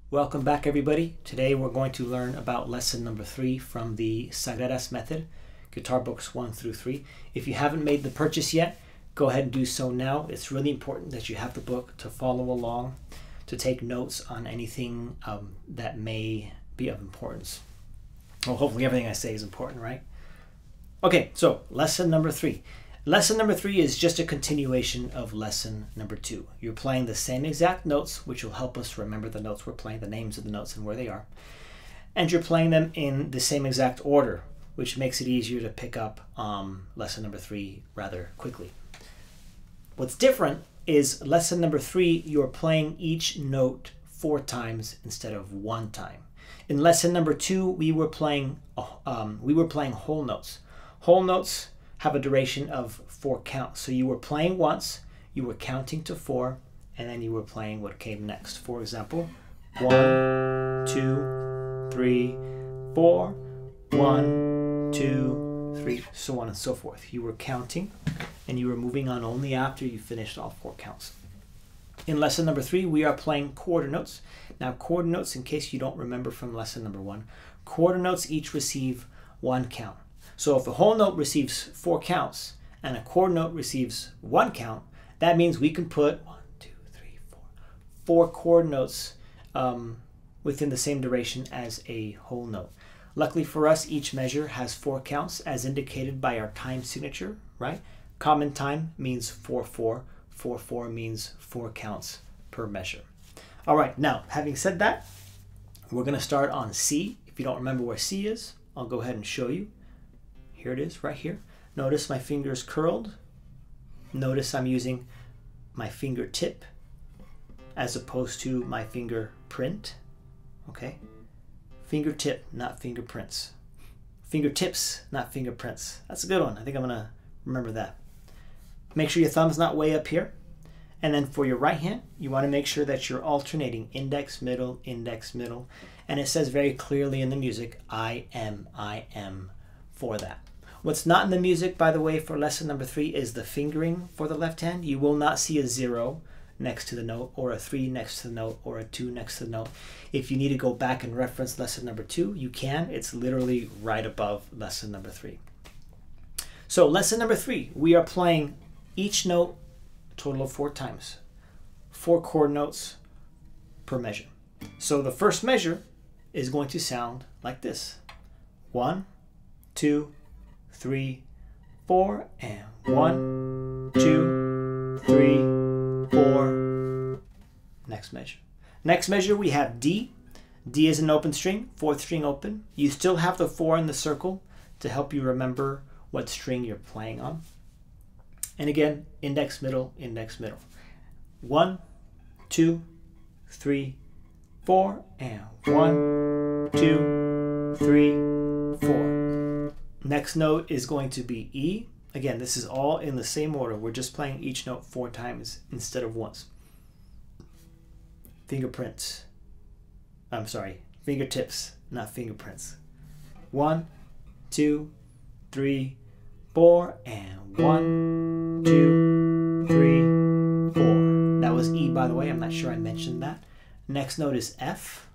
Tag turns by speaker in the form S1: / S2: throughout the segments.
S1: Welcome back, everybody. Today we're going to learn about lesson number 3 from the Sagreras method, guitar books 1 through 3. If you haven't made the purchase yet, go ahead and do so now. It's really important that you have the book to follow along, to take notes on anything that may be of importance. Well, hopefully everything I say is important, right? Okay, so lesson number 3. Lesson number 3 is just a continuation of lesson number 2. You're playing the same exact notes, which will help us remember the notes we're playing, the names of the notes and where they are. And you're playing them in the same exact order, which makes it easier to pick up lesson number 3 rather quickly. What's different is lesson number 3, you're playing each note 4 times instead of 1 time. In lesson number 2, we were playing whole notes. Whole notes have a duration of 4 counts. So you were playing once, you were counting to 4, and then you were playing what came next. For example, 1, 2, 3, 4, 1, 2, 3, so on and so forth. You were counting, and you were moving on only after you finished all 4 counts. In lesson number 3, we are playing quarter notes. Now, quarter notes, in case you don't remember from lesson number 1, quarter notes each receive 1 count. So if a whole note receives 4 counts and a quarter note receives 1 count, that means we can put 4 quarter notes within the same duration as a whole note. Luckily for us, each measure has 4 counts as indicated by our time signature, right? Common time means 4/4. 4/4 means 4 counts per measure. All right, now, having said that, we're going to start on C. If you don't remember where C is, I'll go ahead and show you. Here it is, right here. Notice my fingers curled. Notice I'm using my fingertip as opposed to my fingerprint. Okay? Fingertip, not fingerprints. Fingertips, not fingerprints. That's a good one. I think I'm going to remember that. Make sure your thumb's not way up here. And then for your right hand, you want to make sure that you're alternating index, middle, and it says very clearly in the music, I am for that. What's not in the music, by the way, for lesson number 3 is the fingering for the left hand. You will not see a 0 next to the note, or a 3 next to the note, or a 2 next to the note. If you need to go back and reference lesson number 2, you can. It's literally right above lesson number 3. So lesson number 3, we are playing each note a total of 4 times. 4 chord notes per measure. So the first measure is going to sound like this. 1, 2, 3, 4, and 1, 2, 3, 4. Next measure. Next measure we have D. D is an open string, 4th string open. You still have the 4 in the circle to help you remember what string you're playing on. And again, index, middle, 1, 2, 3, 4, and 1, 2, 3, 4. Next note is going to be E. Again, this is all in the same order. We're just playing each note 4 times instead of once. Fingerprints. I'm sorry, fingertips, not fingerprints. 1, 2, 3, 4, and 1, 2, 3, 4. That was E, by the way. I'm not sure I mentioned that. Next note is F,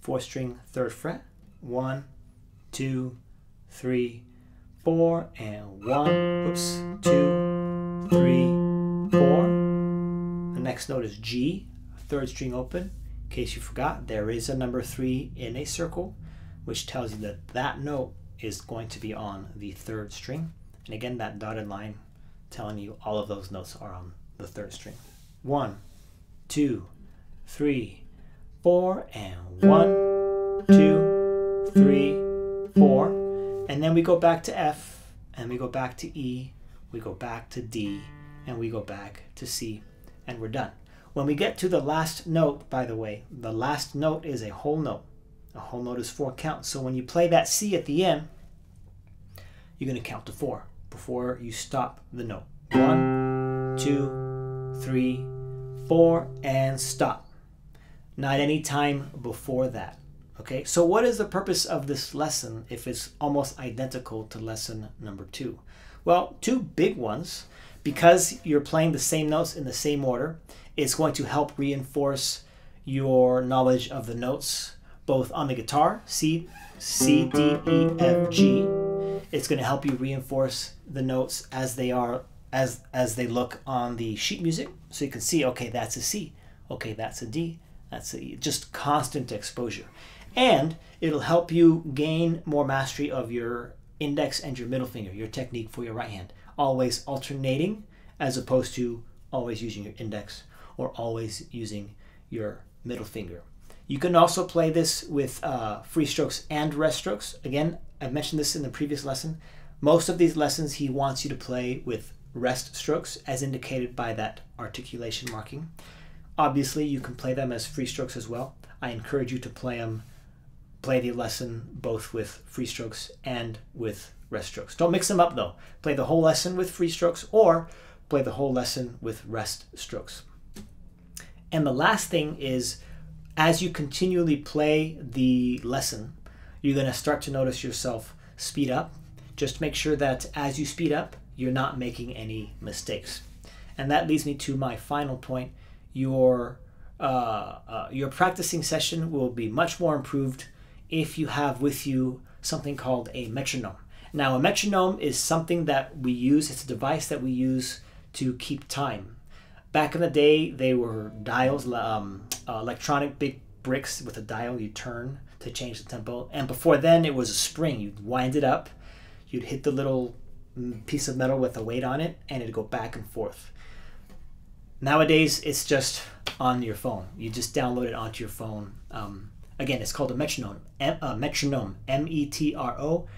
S1: 4th string, 3rd fret. 1, 2, 3, 4, and 1, 2, 3, 4. The next note is G, 3rd string open. In case you forgot, there is a number 3 in a circle, which tells you that that note is going to be on the 3rd string. And again, that dotted line telling you all of those notes are on the 3rd string. 1, 2, 3, 4, and 1, 2, 3, 4. And then we go back to F, and we go back to E, we go back to D, and we go back to C, and we're done. When we get to the last note, by the way, the last note is a whole note. A whole note is 4 counts. So when you play that C at the end, you're going to count to 4 before you stop the note. 1, 2, 3, 4, and stop. Not any time before that. Okay, so what is the purpose of this lesson if it's almost identical to lesson number 2? Well, 2 big ones. Because you're playing the same notes in the same order, it's going to help reinforce your knowledge of the notes, both on the guitar, C, D, E, F, G. It's going to help you reinforce the notes as they are, as they look on the sheet music. So you can see, okay, that's a C. Okay, that's a D. That's a E. Just constant exposure. And it'll help you gain more mastery of your index and your middle finger, your technique for your right hand. Always alternating as opposed to always using your index or always using your middle finger. You can also play this with free strokes and rest strokes. Again, I mentioned this in the previous lesson. Most of these lessons he wants you to play with rest strokes as indicated by that articulation marking. Obviously, you can play them as free strokes as well. I encourage you to play the lesson both with free strokes and with rest strokes. Don't mix them up though. Play the whole lesson with free strokes or play the whole lesson with rest strokes. And the last thing is, as you continually play the lesson, you're going to start to notice yourself speed up. Just make sure that as you speed up, you're not making any mistakes. And that leads me to my final point. Your practicing session will be much more improved if you have with you something called a metronome. Now, a metronome is something that we use. It's a device that we use to keep time. Back in the day, they were dials, electronic big bricks with a dial you turn to change the tempo. And before then, it was a spring. You'd wind it up, you'd hit the little piece of metal with a weight on it, and it'd go back and forth. Nowadays, it's just on your phone. You just download it onto your phone. Again, it's called a metronome. Metronome, M-E-T-R-O-N-O-M-E.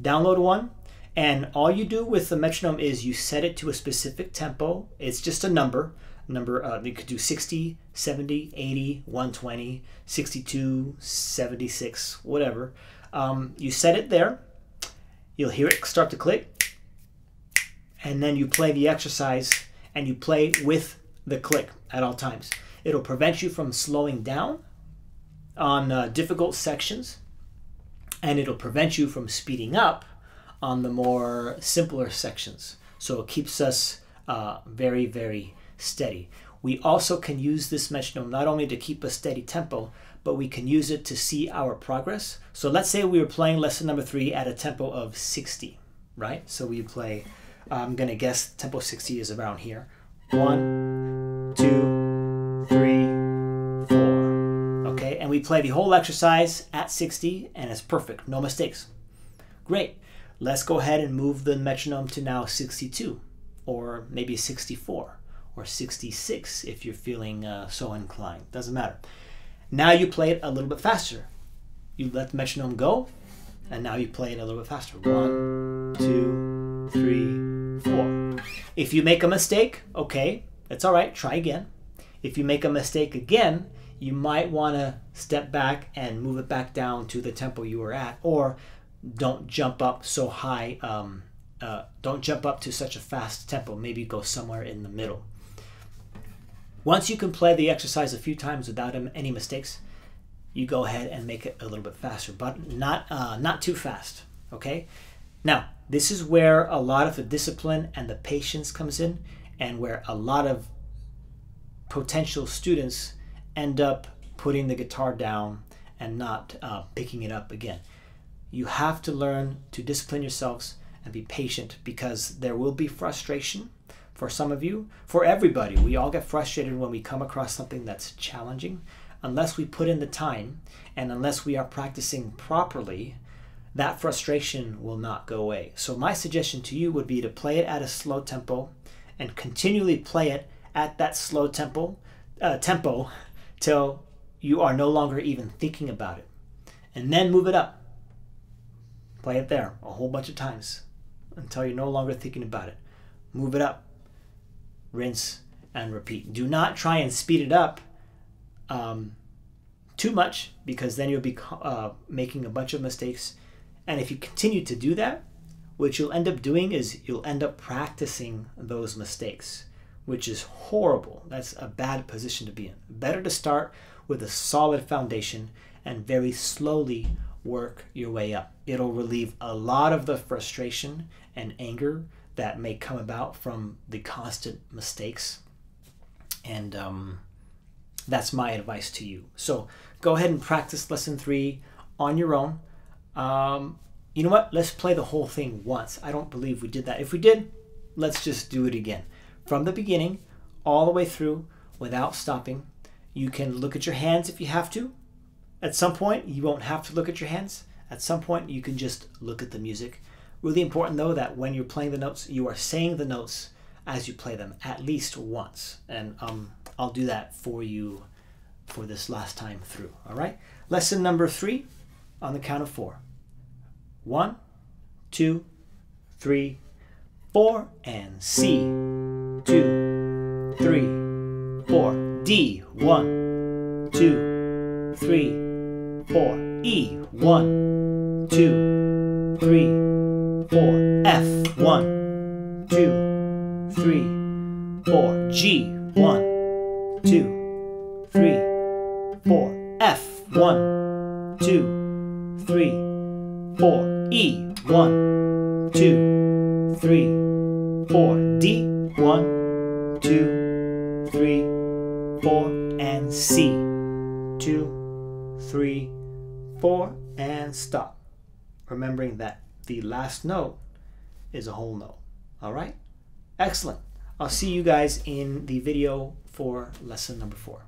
S1: Download one. And all you do with the metronome is you set it to a specific tempo. It's just a number. You could do 60, 70, 80, 120, 62, 76, whatever. You set it there. You'll hear it start to click. And then you play the exercise and you play with the click at all times. It'll prevent you from slowing down on difficult sections. And it'll prevent you from speeding up on the more simpler sections. So it keeps us very, very steady. We also can use this metronome not only to keep a steady tempo, but we can use it to see our progress. So let's say we were playing lesson number 3 at a tempo of 60, right? So we play, I'm gonna guess tempo 60 is around here. 1, 2, 3, 4. Okay, and we play the whole exercise at 60 and it's perfect, no mistakes. Great. Let's go ahead and move the metronome to now 62, or maybe 64, or 66 if you're feeling so inclined. Doesn't matter. Now you play it a little bit faster. You let the metronome go, and now you play it a little bit faster. 1, 2, 3, 4. If you make a mistake, okay, that's all right. Try again. If you make a mistake again, you might want to step back and move it back down to the tempo you were at, or don't jump up so high, don't jump up to such a fast tempo. Maybe go somewhere in the middle. Once you can play the exercise a few times without any mistakes, you go ahead and make it a little bit faster, but not too fast, okay? Now, this is where a lot of the discipline and the patience comes in, and where a lot of potential students end up putting the guitar down and not picking it up again. You have to learn to discipline yourselves and be patient, because there will be frustration for some of you, for everybody. We all get frustrated when we come across something that's challenging. Unless we put in the time and unless we are practicing properly, that frustration will not go away. So my suggestion to you would be to play it at a slow tempo and continually play it at that slow tempo till you are no longer even thinking about it. And then move it up. Play it there a whole bunch of times until you're no longer thinking about it. Move it up, rinse, and repeat. Do not try and speed it up too much, because then you'll be making a bunch of mistakes. And if you continue to do that, what you'll end up doing is you'll end up practicing those mistakes, which is horrible. That's a bad position to be in. Better to start with a solid foundation and very slowly work your way up. It'll relieve a lot of the frustration and anger that may come about from the constant mistakes. And That's my advice to you. So go ahead and practice lesson 3 on your own. You know what? Let's play the whole thing once. I don't believe we did that. If we did, let's just do it again. From the beginning, all the way through, without stopping. You can look at your hands if you have to. At some point, you won't have to look at your hands. At some point, you can just look at the music. Really important, though, that when you're playing the notes, you are saying the notes as you play them at least once. And I'll do that for you for this last time through. All right? Lesson number 3 on the count of 4. 1, 2, 3, 4, and C. 2, 3, 4. D. 1, 2, 3, 4. E. 1, 2, 3, 4. F. 1, 2, 3, 4. G. 1, 2, 3, 4. F. 1, 2, 3, 4. E. 1, 2, 3, 4. D. 1, 2, 3, 4. And C. 2, 3, 4. And stop. Remembering that the last note is a whole note. All right? Excellent. I'll see you guys in the video for lesson number 4.